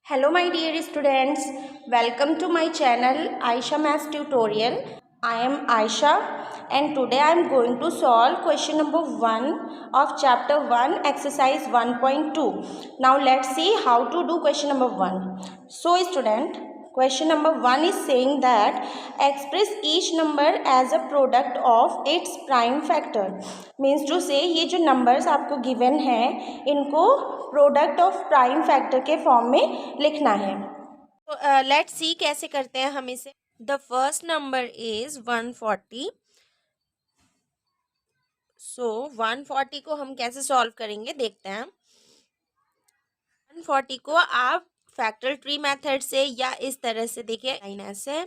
Hello my dear students, welcome to my channel Aisha Maths Tutorial. I am Aisha and today I am going to solve question number 1 of chapter 1 exercise 1.2. Now let's see how to do question number 1. So student, question number 1 is saying that express each number as a product of its prime factor. Means to say ये जो numbers आपको given है इनको product of prime factor के form में लिखना है। तो लेट्स सी कैसे करते हैं हम इसे। The first number is 140। सो 140 को हम कैसे सॉल्व करेंगे देखते हैं। 140 को आप फैक्टर ट्री मेथड से या इस तरह से देखिए ऐसे।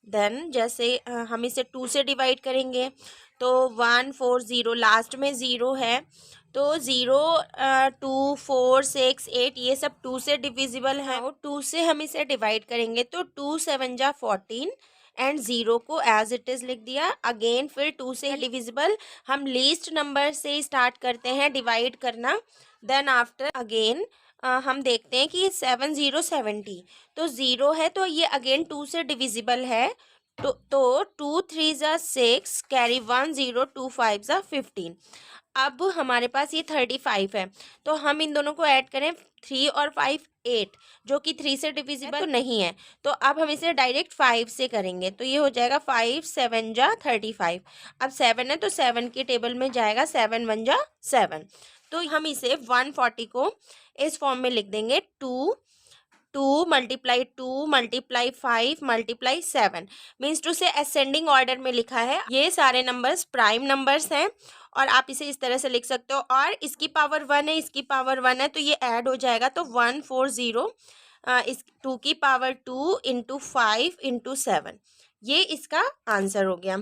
देन जैसे हम इसे 2 से डिवाइड करेंगे तो 140 लास्ट में 0 है तो 0 2 4 6 8 ये सब 2 से डिविजिबल है। 2 से हम इसे डिवाइड करेंगे तो 2 7 जा 14 एंड 0 को एज इट इज़ लिख दिया। अगेन फिर 2 से डिविजिबल हम लीस्ट नंबर से स्टार्ट करते हैं डिवाइड करना। देन आफ्टर अगेन हम देखते हैं कि 7 0 70 तो 0 है तो ये अगेन 2 से डिविजिबल है। तो 2 3 जा 6 कैरी 1 0 2 5 जा 15। अब हमारे पास ये 35 है तो हम इन दोनों को ऐड करें 3 और 5 8 जो कि 3 से डिविजिबल तो नहीं है। तो अब हम इसे डायरेक्ट 5 से करेंगे तो ये हो जाएगा 5 7 जा 35। अब 7 है तो 7 के टेबल में जाएगा 7 1 जा 7। तो हम इसे 140 को इस फॉर्म में लिख देंगे 2 2 multiply 2 multiply 5 multiply 7 means to say ascending order में लिखा है। ये सारे नंबर्स प्राइम नंबर्स हैं और आप इसे इस तरह से लिख सकते हो। और इसकी पावर 1 है इसकी पावर 1 है तो ये ऐड हो जाएगा तो 140 इस 2 की पावर 2 इंटू 5 इंटू 7 ये इसका आंसर हो गया।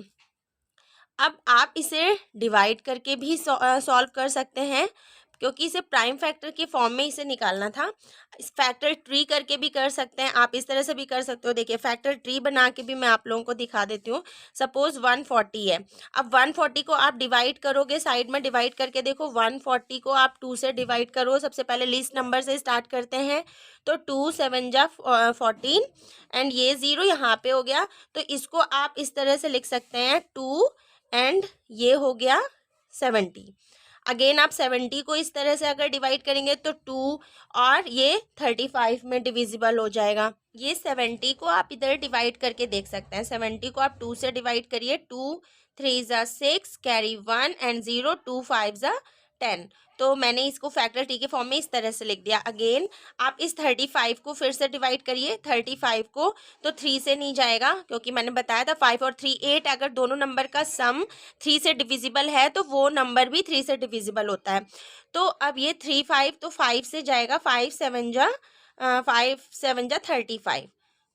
अब आप इसे डिवाइड करके भी सॉल्व कर सकते हैं क्योंकि इसे प्राइम फैक्टर के फॉर्म में इसे निकालना था। इस फैक्टर ट्री करके भी कर सकते हैं, आप इस तरह से भी कर सकते हो। देखिए फैक्टर ट्री बना के भी मैं आप लोगों को दिखा देती हूँ। सपोज 140 है, अब 140 को आप डिवाइड करोगे, साइड में डिवाइड करके देखो 140 को आप 2 से डिवाइड करो। सबसे पहले लीस्ट नंबर से स्टार्ट करते हैं तो 2 7 जा 14 एंड ये 0 यहाँ पे हो गया तो इसको आप इस तरह से लिख सकते हैं 2 एंड ये हो गया 70। अगेन आप 70 को इस तरह से अगर डिवाइड करेंगे तो 2 और ये 35 में डिविजिबल हो जाएगा। ये 70 को आप इधर डिवाइड करके देख सकते हैं। 70 को आप 2 से डिवाइड करिए 2 3 जा 6 कैरी 1 एंड 0 2 5 जा 10। तो मैंने इसको फैक्टर टी के फॉर्म में इस तरह से लिख दिया। अगेन आप इस 35 को फिर से डिवाइड करिए 35 को तो 3 से नहीं जाएगा क्योंकि मैंने बताया था 5 और 3 8 अगर दोनों नंबर का सम 3 से डिविजिबल है तो वो नंबर भी 3 से डिविजिबल होता है। तो अब ये 3 5 तो 5 से जाएगा 5 7 जा 35।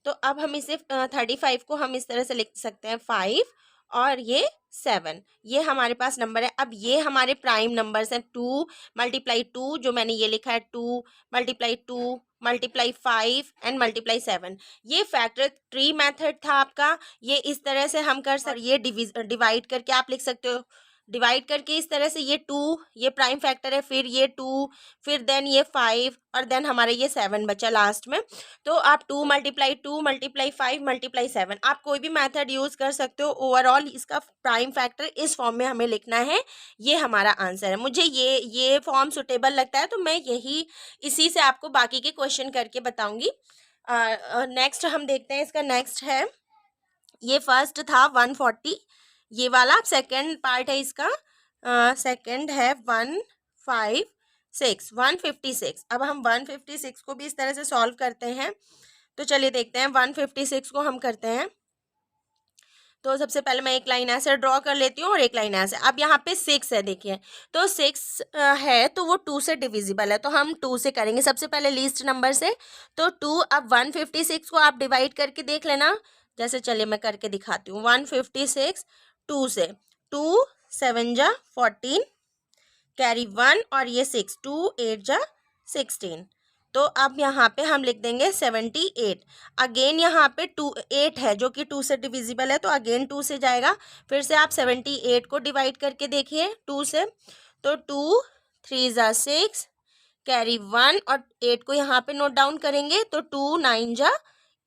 तो अब हम इसे 35 को हम इस तरह से लिख सकते हैं 5 और ये 7 ये हमारे पास नंबर है। अब ये हमारे प्राइम नंबर्स हैं। 2 मल्टीप्लाई 2 जो मैंने ये लिखा है 2 मल्टीप्लाई 2 मल्टीप्लाई 5 एंड मल्टीप्लाई 7 ये फैक्टर ट्री मेथड था आपका। ये इस तरह से हम कर सकते, ये डिवाइड करके आप लिख सकते हो। डिवाइड करके इस तरह से ये 2 ये प्राइम फैक्टर है, फिर ये 2 फिर देन ये 5 और देन हमारे ये 7 बचा लास्ट में। तो आप 2 मल्टीप्लाई 2 मल्टीप्लाई 5 मल्टीप्लाई 7 आप कोई भी मेथड यूज़ कर सकते हो। ओवरऑल इसका प्राइम फैक्टर इस फॉर्म में हमें लिखना है। ये हमारा आंसर है। मुझे ये फॉर्म सुटेबल लगता है तो मैं इसी से आपको बाकी के क्वेश्चन करके बताऊंगी। नेक्स्ट हम देखते हैं। इसका नेक्स्ट है, ये फर्स्ट था 140 ये वाला। सेकंड पार्ट है इसका। सेकंड है 156। अब हम 156 को भी इस तरह से सॉल्व करते हैं। तो चलिए देखते हैं 156 को हम करते हैं। तो सबसे पहले मैं एक लाइन ऐसे ड्रॉ कर लेती हूँ और एक लाइन ऐसे। अब यहाँ पे 6 है देखिए, तो 6 है तो वो 2 से डिविजिबल है तो हम 2 से करेंगे सबसे पहले लीस्ट नंबर से। तो 2 अब 156 को आप डिवाइड करके देख लेना। जैसे चलिए मैं करके दिखाती हूँ। 156 2 से 2 7 जा 14 कैरी 1 और ये 6 2 8 जा 16। तो अब यहाँ पे हम लिख देंगे 78। अगेन यहाँ पे 2 8 है जो कि 2 से डिविजिबल है तो अगेन 2 से जाएगा। फिर से आप 78 को डिवाइड करके देखिए 2 से। तो 2 3 जा 6 कैरी 1 और 8 को यहाँ पे नोट डाउन करेंगे तो 2 9 जा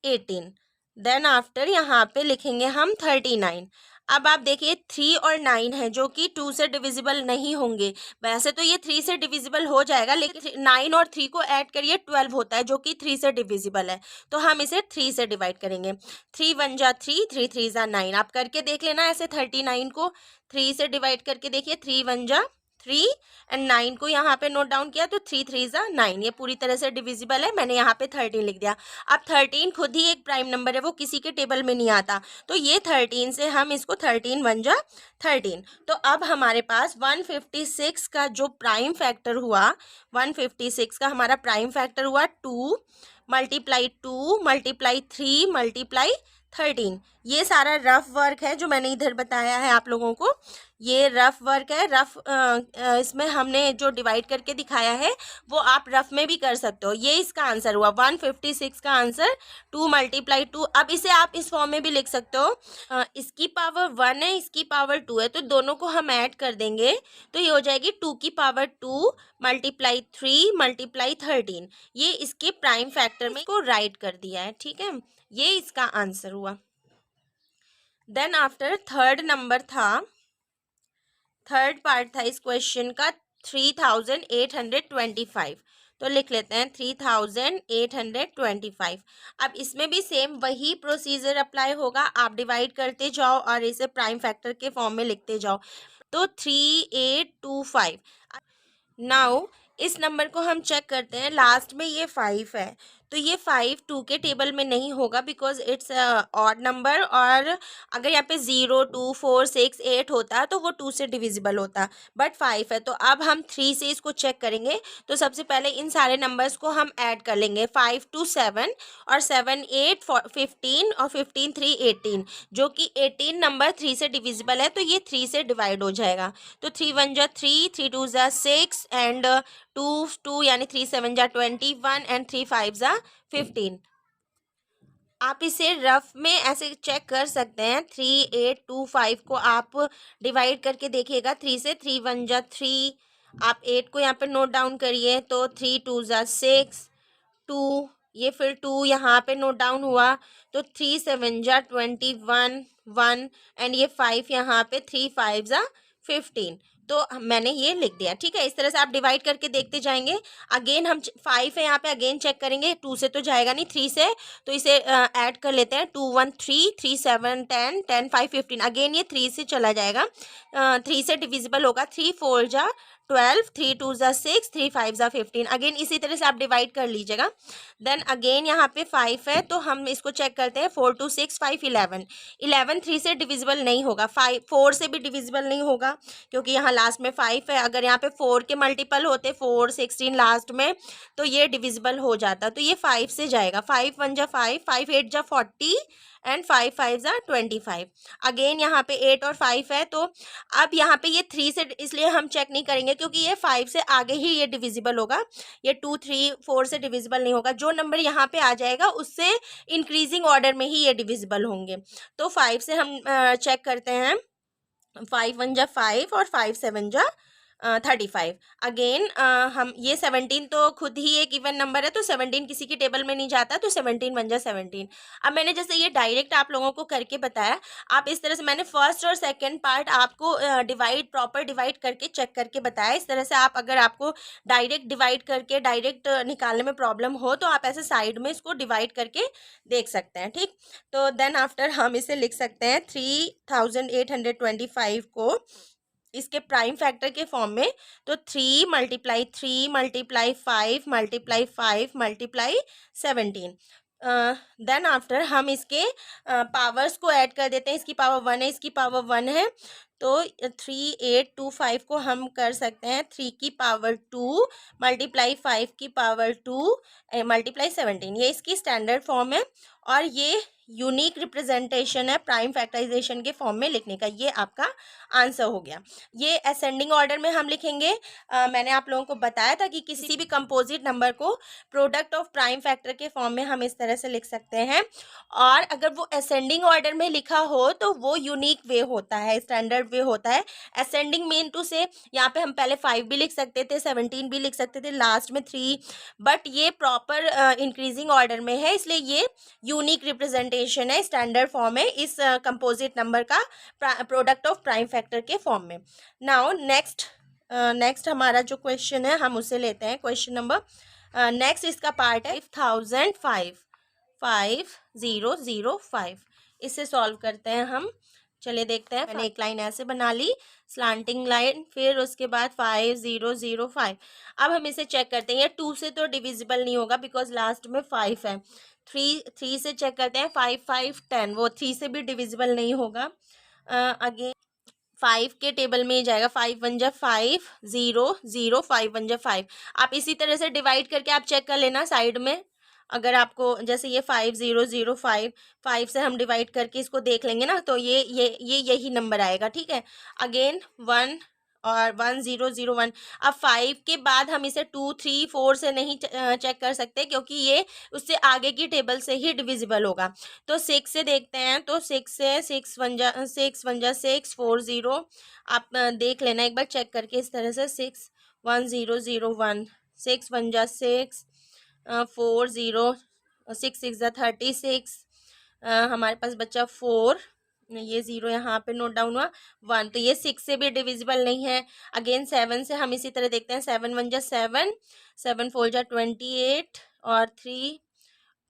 18। देन आफ्टर यहाँ पे लिखेंगे हम 39। अब आप देखिए 3 और 9 है जो कि 2 से डिविजिबल नहीं होंगे। वैसे तो ये 3 से डिविजिबल हो जाएगा, लेकिन 9 और 3 को ऐड करिए 12 होता है जो कि 3 से डिविजिबल है, तो हम इसे 3 से डिवाइड करेंगे। 3 1 जा 3, 3 3 जा 9। आप करके देख लेना ऐसे 39 को 3 से डिवाइड करके देखिए। 3 1 जा 3 एंड 9 को यहाँ पे नोट डाउन किया तो 3 3 जा 9। ये पूरी तरह से डिविजिबल है, मैंने यहाँ पे 13 लिख दिया। अब 13 खुद ही एक प्राइम नंबर है, वो किसी के टेबल में नहीं आता, तो ये 13 से हम इसको 13 1 जा 13। तो अब हमारे पास 156 का जो प्राइम फैक्टर हुआ, 156 का हमारा प्राइम फैक्टर हुआ 2 मल्टीप्लाई 2 मल्टीप्लाई 3 मल्टीप्लाई 13। ये सारा रफ वर्क है जो मैंने इधर बताया है आप लोगों को, ये रफ वर्क है। इसमें हमने जो डिवाइड करके दिखाया है वो आप रफ में भी कर सकते हो। ये इसका आंसर हुआ 156 का आंसर 2 मल्टीप्लाई 2। अब इसे आप इस फॉर्म में भी लिख सकते हो, इसकी पावर 1 है, इसकी पावर 2 है, तो दोनों को हम ऐड कर देंगे तो ये हो जाएगी 2 की पावर 2 मल्टीप्लाई 3 मल्टीप्लाई 13। ये इसके प्राइम फैक्टर में इसको राइट कर दिया है, ठीक है। ये इसका आंसर हुआ। देन आफ्टर थर्ड पार्ट था इस क्वेश्चन का 3825। तो लिख लेते हैं 3825। अब इसमें भी सेम वही प्रोसीजर अप्लाई होगा, आप डिवाइड करते जाओ और इसे प्राइम फैक्टर के फॉर्म में लिखते जाओ। तो 3825। नाउ इस नंबर को हम चेक करते हैं, लास्ट में ये 5 है, तो ये 5 2 के टेबल में नहीं होगा बिकॉज इट्स ऑड नंबर, और अगर यहाँ पे 0 2 4 6 8 होता तो वो 2 से डिविजिबल होता, बट 5 है। तो अब हम 3 से इसको चेक करेंगे। तो सबसे पहले इन सारे नंबर्स को हम ऐड कर लेंगे, 5 2 7 और 7 8 15 और 15 3 18, जो कि 18 नंबर 3 से डिविजिबल है, तो ये 3 से डिवाइड हो जाएगा। तो 3 1 जा 3, 3 2 जा 6 एंड 2 2 यानी 3 7 जा 21 एंड 3 5 जा 15। आप इसे रफ में ऐसे चेक कर सकते हैं। 3825 को आप डिवाइड करके देखिएगा 3 से। 3 1 जा 3, आप 8 को यहाँ पे नोट डाउन करिए तो 3 2 जा 6, 2 ये फिर 2 यहाँ पे नोट डाउन हुआ तो 3 7 जा 21 1 एंड ये 5 यहाँ पे 3 5 जा 15। तो मैंने ये लिख दिया, ठीक है। इस तरह से आप डिवाइड करके देखते जाएंगे। अगेन हम 5 है यहाँ पे, अगेन चेक करेंगे, 2 से तो जाएगा नहीं, 3 से, तो इसे ऐड कर लेते हैं। 2 1 3 3 7 10 10 5 15, अगेन ये 3 से चला जाएगा, 3 से डिविजिबल होगा। 3 4 जा 12, 3 2 जा 6, 3 5 जा 15, अगेन इसी तरह से आप डिवाइड कर लीजिएगा। देन अगेन यहाँ पे 5 है तो हम इसको चेक करते हैं। 4 2 6 5 11, 11 3 से डिविजिबल नहीं होगा, 5 4 से भी डिविजिबल नहीं होगा क्योंकि यहाँ लास्ट में 5 है। अगर यहाँ पे 4 के मल्टीपल होते 4 16 लास्ट में, तो ये डिविजिबल हो जाता, तो ये 5 से जाएगा। 5 1 जा 5, 5 8 जा 40 एंड 5 5 जा 25। अगेन यहाँ पे 8 और 5 है, तो अब यहाँ पे ये 3 से इसलिए हम चेक नहीं करेंगे क्योंकि ये 5 से आगे ही ये डिविजिबल होगा, ये 2 3 4 से डिविजिबल नहीं होगा। जो नंबर यहाँ पे आ जाएगा उससे इंक्रीजिंग ऑर्डर में ही ये डिविजिबल होंगे। तो 5 से हम चेक करते हैं। 5 1 जा 5 और 5 7 जा 35। अगेन हम ये 17 तो खुद ही एक इवन नंबर है, तो 17 किसी के टेबल में नहीं जाता, तो 17 1 जा 17। अब मैंने जैसे ये डायरेक्ट आप लोगों को करके बताया, आप इस तरह से, मैंने फर्स्ट और सेकंड पार्ट आपको प्रॉपर डिवाइड करके चेक करके बताया। इस तरह से आप, अगर आपको डायरेक्ट डिवाइड करके डायरेक्ट निकालने में प्रॉब्लम हो तो आप ऐसे साइड में इसको डिवाइड करके देख सकते हैं, ठीक। तो देन आफ्टर हम इसे लिख सकते हैं 3825 को इसके प्राइम फैक्टर के फॉर्म में। तो 3 multiply 3 multiply 5 multiply 5 multiply 17। Then after हम इसके पावर्स को ऐड कर देते हैं। इसकी पावर 1 है, इसकी पावर 1 है, तो 3825 को हम कर सकते हैं 3 की पावर 2 मल्टीप्लाई 5 की पावर 2 मल्टीप्लाई 17। ये इसकी स्टैंडर्ड फॉर्म है। और ये यूनिक रिप्रेजेंटेशन है प्राइम फैक्टराइजेशन के फॉर्म में लिखने का। ये आपका आंसर हो गया। ये असेंडिंग ऑर्डर में हम लिखेंगे। मैंने आप लोगों को बताया था कि किसी भी कंपोजिट नंबर को प्रोडक्ट ऑफ प्राइम फैक्टर के फॉर्म में हम इस तरह से लिख सकते हैं, और अगर वो असेंडिंग ऑर्डर में लिखा हो तो वो यूनिक वे होता है, स्टैंडर्ड वे होता है। असेंडिंग मीन टू से यहाँ पे हम पहले 5 भी लिख सकते थे, 17 भी लिख सकते थे, लास्ट में 3, बट ये प्रॉपर इंक्रीजिंग ऑर्डर में है, इसलिए ये यूनिक रिप्रेजेंटेशन है, स्टैंडर्ड फॉर्म है इस कंपोजिट नंबर का प्रोडक्ट ऑफ प्राइम फैक्टर के फॉर्म में। नाउ नेक्स्ट हमारा जो क्वेश्चन है हम उसे लेते हैं। क्वेश्चन नंबर नेक्स्ट इसका पार्ट है 5005 इसे सॉल्व करते हैं हम। चलिए देखते हैं। मैंने एक लाइन ऐसे बना ली, स्लांटिंग लाइन, फिर उसके बाद 5005। अब हम इसे चेक करते हैं। ये 2 से तो डिविजिबल नहीं होगा बिकॉज लास्ट में 5 है। 3 से चेक करते हैं। 5 5 10, वो 3 से भी डिविजिबल नहीं होगा। अगेन 5 के टेबल में ही जाएगा। 5 1 जा 5 0 0 5 1 जा 5। आप इसी तरह से डिवाइड करके आप चेक कर लेना साइड में। अगर आपको जैसे ये 5 0 0 5 से हम डिवाइड करके इसको देख लेंगे ना, तो यही नंबर आएगा। ठीक है। अगेन 1 और 1 0 0 1। अब 5 के बाद हम इसे 2 3 4 से नहीं चेक कर सकते क्योंकि ये उससे आगे की टेबल से ही डिविजिबल होगा। तो 6 से देखते हैं। तो 6 से 6 1 जा 6 4 0। आप देख लेना एक बार चेक करके इस तरह से। 6 1 0 0 1 6 1 जा 6 4 0 6 6 जा 36। हमारे पास बचा 4, ये 0 यहाँ पे नोट डाउन हुआ। 1, तो ये 6 से भी डिविजिबल नहीं है। अगेन 7 से हम इसी तरह देखते हैं। 7 1 जा 7 7 4 जा 28 और 3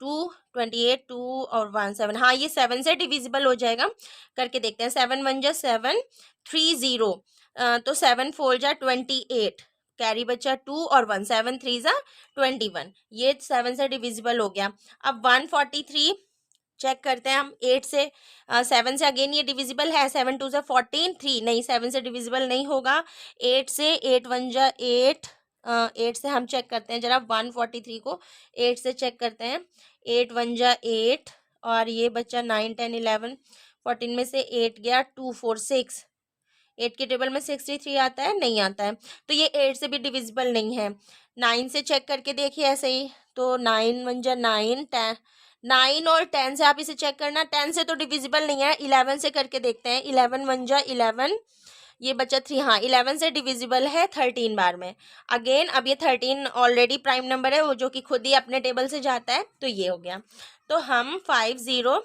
2 28 2 और 1 7। हाँ, ये 7 से डिविजिबल हो जाएगा। करके देखते हैं। 7 1 जा 7 3 0, तो 7 4 जा 28, कैरी बचा 2 और 1 7 3 जा 21। ये 7 से डिविजिबल हो गया। अब 143 चेक करते हैं हम 8 से। 7 से अगेन ये डिविजिबल है। 7 2 जा 14 3 नहीं, 7 से डिविजिबल नहीं होगा। 8 से 8 1 जा 8। 8 से हम चेक करते हैं जरा। 143 को 8 से चेक करते हैं। 8 1 जा 8 और ये बच्चा 9 10 11। 14 में से 8 गया 2 4 6। 8 के टेबल में 63 आता है? नहीं आता है, तो ये 8 से भी डिविजिबल नहीं है। 9 से चेक करके देखिए ऐसे ही। तो 9 1 जा 9 10। 9 और 10 से आप इसे चेक करना। 10 से तो डिविजिबल नहीं है। 11 से करके देखते हैं। 11 1 जा 11, ये बचा 3। हाँ, 11 से डिविजिबल है 13 बार में। अगेन अब ये 13 ऑलरेडी प्राइम नंबर है, वो जो कि खुद ही अपने टेबल से जाता है, तो ये हो गया। तो हम 5 0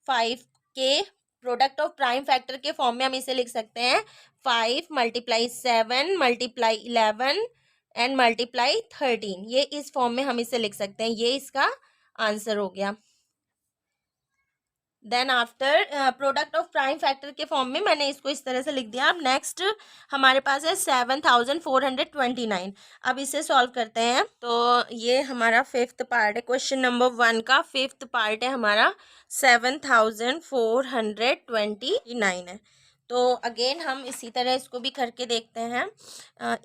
5 के प्रोडक्ट ऑफ प्राइम फैक्टर के फॉर्म में हम इसे लिख सकते हैं। 5 × 7 × 11 एंड मल्टीप्लाई 13। ये इस फॉर्म में हम इसे लिख सकते हैं। ये इसका आंसर हो गया। Then after product of prime factor के फॉर्म में मैंने इसको इस तरह से लिख दिया। अब नेक्स्ट हमारे पास है 7429। अब इसे सॉल्व करते हैं। तो ये हमारा 5th पार्ट है। क्वेश्चन नंबर 1 का 5th पार्ट है हमारा। 7429 है। तो अगेन हम इसी तरह इसको भी करके देखते हैं।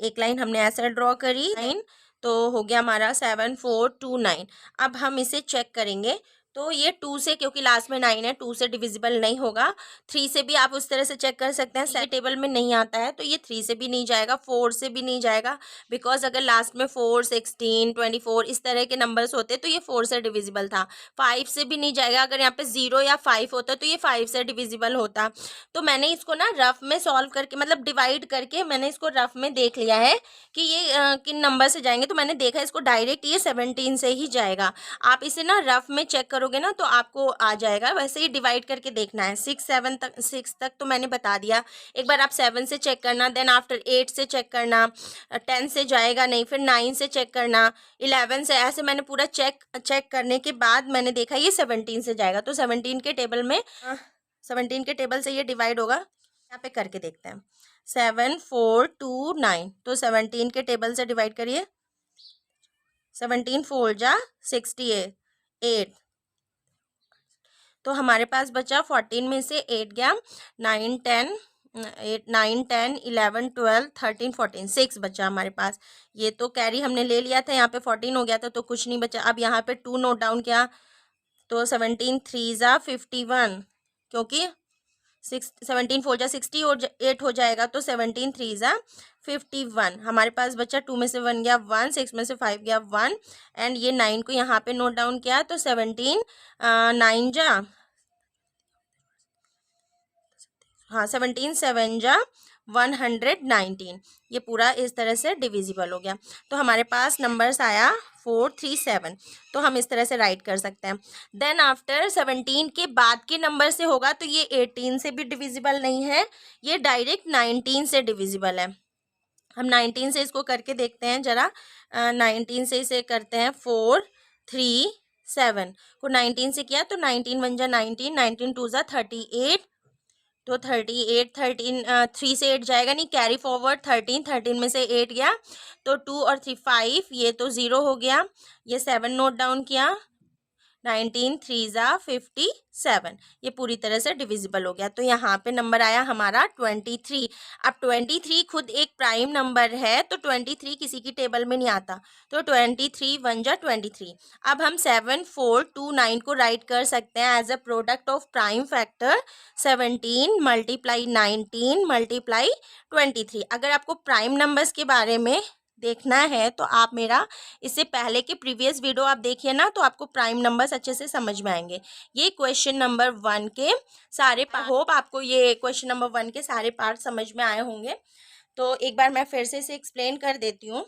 एक लाइन हमने ऐसे ड्रॉ करी, लाइन, तो हो गया हमारा 7429। अब हम इसे चेक करेंगे। तो ये 2 से, क्योंकि लास्ट में 9 है, 2 से डिविजिबल नहीं होगा। 3 से भी आप उस तरह से चेक कर सकते हैं। ये टेबल में नहीं आता है, तो ये 3 से भी नहीं जाएगा, 4 से भी नहीं जाएगा, बिकॉज अगर लास्ट में 4 16 24 इस तरह के नंबर्स होते तो ये 4 से डिविजिबल था। 5 से भी नहीं जाएगा। अगर यहाँ पे 0 या 5 होता तो ये 5 से डिविजिबल होता। तो मैंने इसको ना रफ में सॉल्व करके, मतलब डिवाइड करके, मैंने इसको रफ में देख लिया है कि ये किन नंबर से जाएंगे। तो मैंने देखा इसको डायरेक्ट ये 17 से ही जाएगा। आप इसे ना रफ में चेक करोगे ना तो आपको आ जाएगा। वैसे ही डिवाइड करके देखना है। 6 तक तो मैंने बता दिया। एक बार आप 7 से चेक करना, देन आफ्टर 8 से चेक करना, 10 से जाएगा नहीं, फिर 9 से चेक करना, 11 से, ऐसे मैंने पूरा चेक करने के बाद मैंने देखा ये 17 से जाएगा। तो 17 के टेबल में 17 के टेबल से ये डिवाइड होगा। यहाँ पे करके देखते हैं। 7429, तो 17 के टेबल से डिवाइड करिए। 17 4 जा 68। तो हमारे पास बचा 14 में से 8 गया, 9 10 8 9 10 11 12 13 14 6 बचा हमारे पास। ये तो कैरी हमने ले लिया था, यहाँ पे 14 हो गया था तो कुछ नहीं बचा। अब यहाँ पे 2 नोट डाउन किया तो 17 3 ज़ा 51, क्योंकि 17 4 जा 60 और 8 हो जाएगा तो 17 3 ज़ा 51। हमारे पास बचा 2 में से 1 गया 1, 6 में से 5 गया 1 एंड ये 9 को यहाँ पे नोट डाउन किया तो 17 9 जा, हाँ 17 7 जा 119। ये पूरा इस तरह से डिविजिबल हो गया। तो हमारे पास नंबर्स आया 437। तो हम इस तरह से राइट कर सकते हैं। देन आफ्टर 17 के बाद के नंबर से होगा तो ये 18 से भी डिविजिबल नहीं है, ये डायरेक्ट 19 से डिविजिबल है। हम 19 से इसको करके देखते हैं ज़रा। 19 से इसे करते हैं 4 3 7 को 19 से किया तो 19 1 जा 19, 19 2 जा 38, तो 38 13 3 से 8 जाएगा नहीं, कैरी फॉरवर्ड 13, 13 में से 8 गया तो 2 और 3 5, ये तो 0 हो गया। ये 7 नोट डाउन किया, 19 3 ज़ा 57, ये पूरी तरह से डिविजिबल हो गया। तो यहाँ पे नंबर आया हमारा 23। अब 23 खुद एक प्राइम नंबर है तो 23 किसी की टेबल में नहीं आता, तो 23 1 जा 23। अब हम 7 4 2 9 को राइट कर सकते हैं as a product of prime factor 17 multiply 19 multiply 23। अगर आपको प्राइम नंबर्स के बारे में देखना है तो आप मेरा इससे पहले के प्रीवियस वीडियो आप देखिए ना, तो आपको प्राइम नंबर्स अच्छे से समझ में आएंगे। ये क्वेश्चन नंबर 1 के सारे होप आपको ये क्वेश्चन नंबर 1 के सारे पार्ट समझ में आए होंगे। तो एक बार मैं फिर से इसे एक्सप्लेन कर देती हूँ।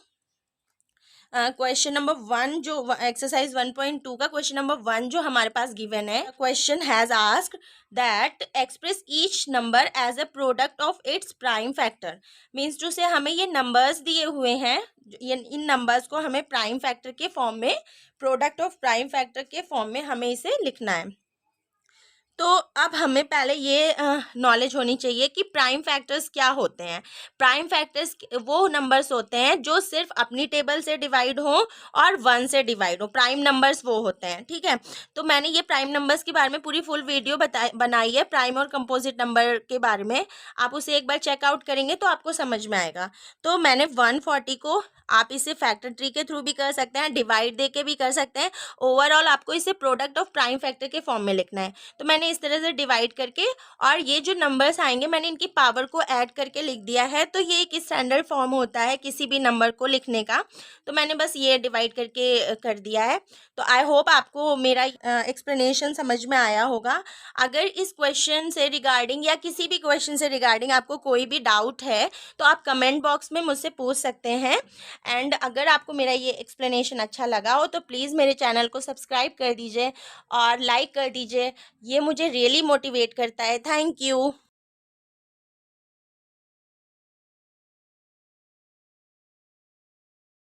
क्वेश्चन नंबर 1 जो एक्सरसाइज 1.2 का क्वेश्चन नंबर 1 जो हमारे पास गिवन है, question has asked that express each number as a product of its prime factor. Means to say हमें ये नंबर्स दिए हुए हैं, ये इन नंबर्स को हमें प्राइम फैक्टर के फॉर्म में, प्रोडक्ट ऑफ प्राइम फैक्टर के फॉर्म में हमें इसे लिखना है। तो अब हमें पहले ये नॉलेज होनी चाहिए कि प्राइम फैक्टर्स क्या होते हैं। प्राइम फैक्टर्स वो नंबर्स होते हैं जो सिर्फ अपनी टेबल से डिवाइड हो और 1 से डिवाइड हो, प्राइम नंबर्स वो होते हैं। ठीक है, तो मैंने ये प्राइम नंबर्स के बारे में पूरी फुल वीडियो बनाई है, प्राइम और कंपोजिट नंबर के बारे में। आप उसे एक बार चेकआउट करेंगे तो आपको समझ में आएगा। तो मैंने 140 को आप इसे फैक्टर ट्री के थ्रू भी कर सकते हैं, डिवाइड दे के भी कर सकते हैं। ओवरऑल आपको इसे प्रोडक्ट ऑफ प्राइम फैक्टर के फॉर्म में लिखना है। तो मैंने इस तरह से डिवाइड करके, और ये जो नंबर्स आएंगे मैंने इनकी पावर को ऐड करके लिख दिया है। तो ये एक स्टैंडर्ड फॉर्म होता है किसी भी नंबर को लिखने का। तो मैंने बस ये डिवाइड करके कर दिया है। तो आई होप आपको मेरा एक्सप्लेनेशन समझ में आया होगा। अगर इस क्वेश्चन से रिगार्डिंग या किसी भी क्वेश्चन से रिगार्डिंग आपको कोई भी डाउट है तो आप कमेंट बॉक्स में मुझसे पूछ सकते हैं। एंड अगर आपको मेरा ये एक्सप्लेनेशन अच्छा लगा हो तो प्लीज़ मेरे चैनल को सब्सक्राइब कर दीजिए और लाइक कर दीजिए, ये मुझे रियली मोटिवेट करता है। Thank you.